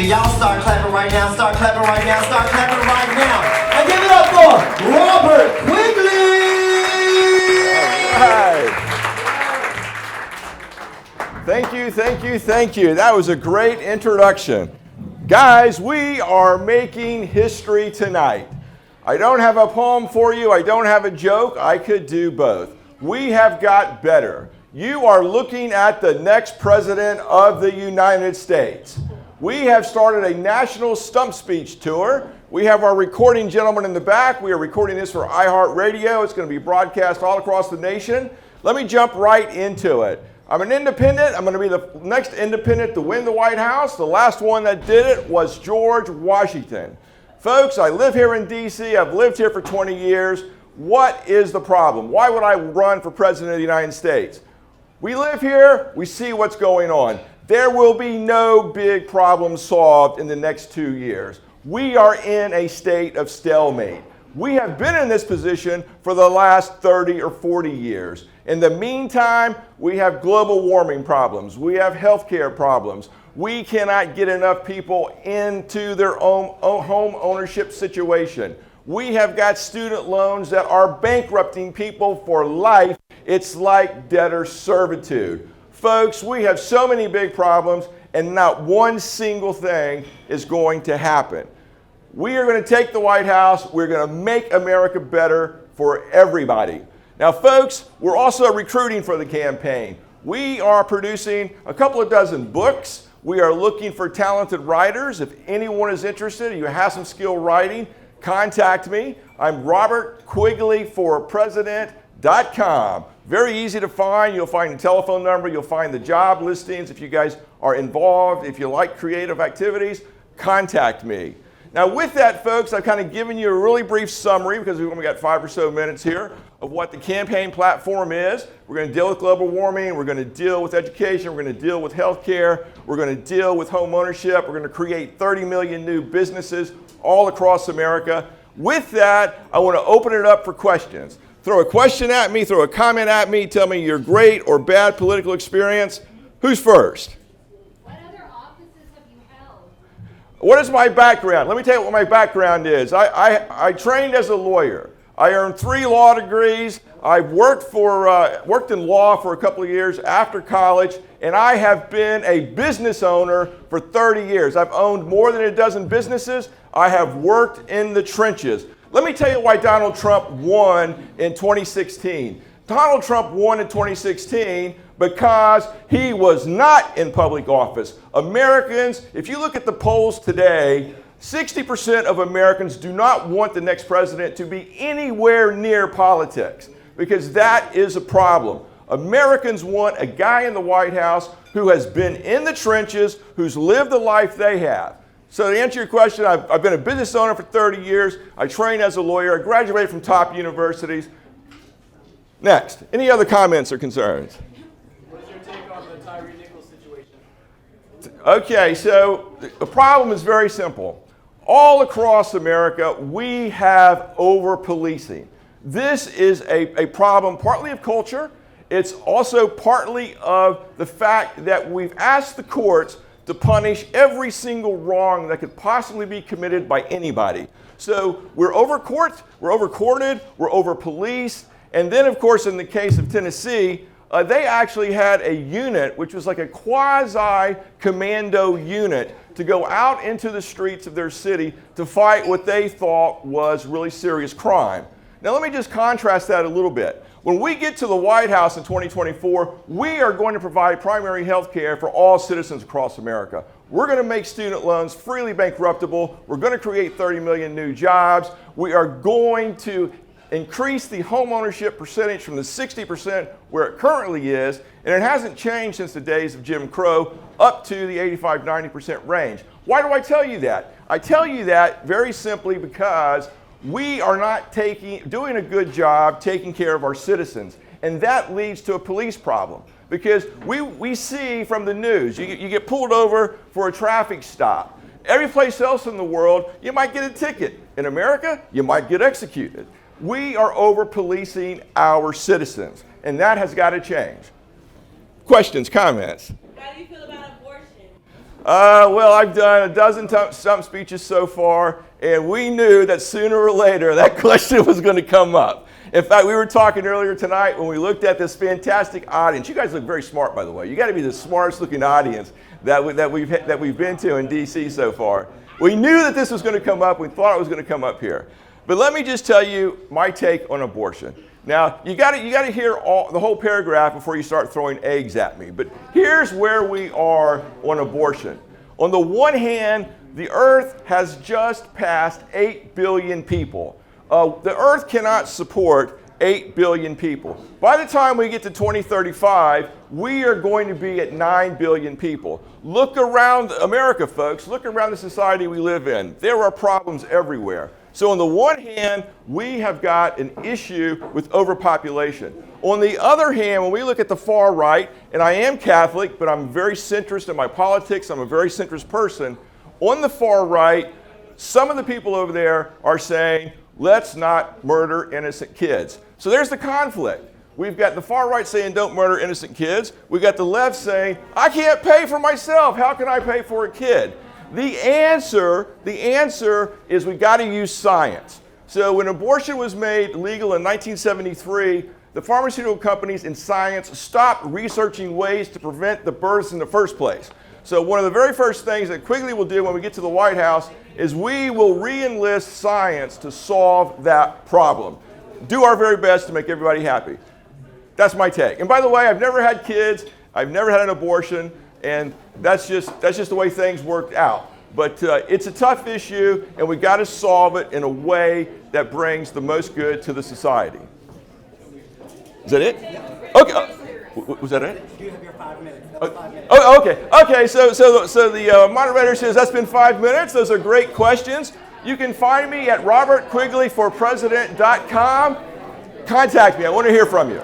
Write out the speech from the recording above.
So y'all start clapping right now, start clapping right now, start clapping right now. And give it up for Robert Quigley! Thank you. That was a great introduction. Guys, we are making history tonight. I don't have a poem for you. I don't have a joke. I could do both. We have got better. You are looking at the next president of the United States. We have started a national Stump speech tour. We have our recording gentleman in the back. We are recording this for iHeartRadio. It's going to be broadcast all across the nation. Let me jump right into it. I'm an independent. I'm going to be the next independent to win the White House. The last one that did it was George Washington. Folks, I live here in D.C. I've lived here for 20 years. What is the problem? Why would I run for president of the United States? We live here. We see what's going on. There will be no big problems solved in the next 2 years. We are in a state of stalemate. We have been in this position for the last 30 or 40 years. In the meantime, we have global warming problems. We have healthcare problems. We cannot get enough people into their own home ownership situation. We have got student loans that are bankrupting people for life. It's like debtor servitude. Folks, we have so many big problems, and not one single thing is going to happen. We are going to take the White House. We're going to make America better for everybody. Now, folks, we're also recruiting for the campaign. We are producing a couple of dozen books. We are looking for talented writers. If anyone is interested, you have some skill writing, contact me. I'm Robert Quigley for President.com. Very easy to find. You'll find the telephone number. You'll find the job listings. If you guys are involved, if you like creative activities, contact me. Now with that, folks, I've kind of given you a really brief summary because we've only got 5 or so minutes here of what the campaign platform is. We're going to deal with global warming. We're going to deal with education. We're going to deal with healthcare. We're going to deal with home ownership. We're going to create 30 million new businesses all across America. With that, I want to open it up for questions. Throw a question at me, throw a comment at me, tell me your great or bad political experience. Who's first? What other offices have you held? What is my background? Let me tell you what my background is. I trained as a lawyer. I earned 3 law degrees. I've worked in law for a couple of years after college, and I have been a business owner for 30 years. I've owned more than a dozen businesses. I have worked in the trenches. Let me tell you why Donald Trump won in 2016. Donald Trump won in 2016 because he was not in public office. Americans, if you look at the polls today, 60% of Americans do not want the next president to be anywhere near politics because that is a problem. Americans want a guy in the White House who has been in the trenches, who's lived the life they have. So to answer your question, I've been a business owner for 30 years. I trained as a lawyer. I graduated from top universities. Next, any other comments or concerns? What is your take on the Tyree Nichols situation? Okay, so the problem is very simple. All across America, we have over-policing. This is a problem partly of culture. It's also partly of the fact that we've asked the courts to punish every single wrong that could possibly be committed by anybody. So we're over-courted, we're over-policed, and then of course in the case of Tennessee, they actually had a unit which was like a quasi-commando unit to go out into the streets of their city to fight what they thought was really serious crime. Now let me just contrast that a little bit. When we get to the White House in 2024, we are going to provide primary health care for all citizens across America. We're going to make student loans freely bankruptable. We're going to create 30 million new jobs. We are going to increase the home ownership percentage from the 60% where it currently is, and it hasn't changed since the days of Jim Crow, up to the 85-90% range. Why do I tell you that? I tell you that very simply because we are not doing a good job taking care of our citizens. And that leads to a police problem. Because we see from the news, you get pulled over for a traffic stop. Every place else in the world, you might get a ticket. In America, you might get executed. We are over-policing our citizens. And that has got to change. Questions, comments? How do you feel about abortion? Well, I've done a dozen stump speeches so far, and we knew that sooner or later that question was going to come up. In fact, we were talking earlier tonight when we looked at this fantastic audience. You guys look very smart, by the way. You got to be the smartest looking audience that we've been to in D.C. so far. We knew that this was going to come up. We thought it was going to come up here. But let me just tell you my take on abortion. Now, you got to hear the whole paragraph before you start throwing eggs at me. But here's where we are on abortion. On the one hand, the earth has just passed 8 billion people. The earth cannot support 8 billion people. By the time we get to 2035, we are going to be at 9 billion people. Look around America, folks. Look around the society we live in. There are problems everywhere. So on the one hand, we have got an issue with overpopulation. On the other hand, when we look at the far right, and I am Catholic, but I'm very centrist in my politics, I'm a very centrist person. On the far right, some of the people over there are saying, let's not murder innocent kids. So there's the conflict. We've got the far right saying don't murder innocent kids. We've got the left saying, I can't pay for myself. How can I pay for a kid? The answer is we got to use science. So when abortion was made legal in 1973, the pharmaceutical companies and science stopped researching ways to prevent the births in the first place. So one of the very first things that Quigley will do when we get to the White House is we will re-enlist science to solve that problem. Do our very best to make everybody happy. That's my take. And by the way, I've never had kids, I've never had an abortion, and that's just the way things worked out. But it's a tough issue, and we got to solve it in a way that brings the most good to the society. Is that it? Okay. Was that it? You have your 5 minutes. That was 5 minutes. Oh, okay. Okay. So the moderator says that's been 5 minutes. Those are great questions. You can find me at robertquigleyforpresident.com. Contact me. I want to hear from you.